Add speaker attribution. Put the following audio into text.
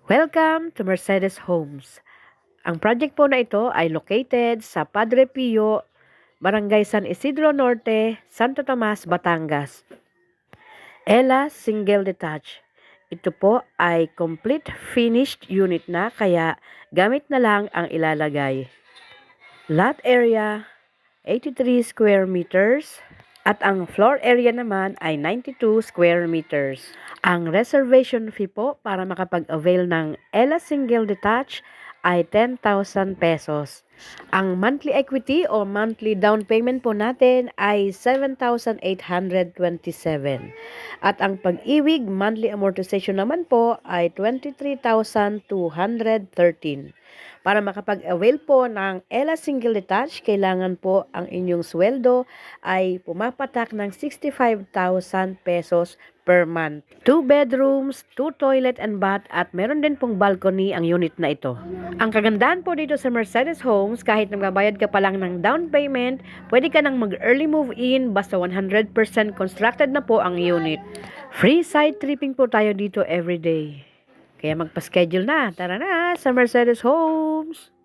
Speaker 1: Welcome to Mercedes Homes. Ang project po na ito ay located sa Padre Pio, Barangay San Isidro Norte, Santo Tomas, Batangas. Ella Single Detached. Ito po ay complete finished unit na kaya gamit na lang ang ilalagay. Lot area 83 square meters at ang floor area naman ay 92 square meters. Ang reservation fee po para makapag-avail ng Ella Single Detached ay 10,000 pesos. Ang monthly equity o monthly down payment po natin ay 7,827. At ang pag-ibig monthly amortization naman po ay 23,213. Para makapag-avail po ng Ella Single Detached, kailangan po ang inyong sweldo ay pumapatak ng 65,000 pesos per month. 2 bedrooms, 2 toilet and bath at meron din pong balcony ang unit na ito. Ang kagandahan po dito sa Mercedes Homes, kahit nagbabayad ka pa lang ng down payment, pwede ka nang mag-early move-in basta 100% constructed na po ang unit. Free side tripping po tayo dito everyday. Kaya magpa-schedule na. Tara na sa Mercedes Homes!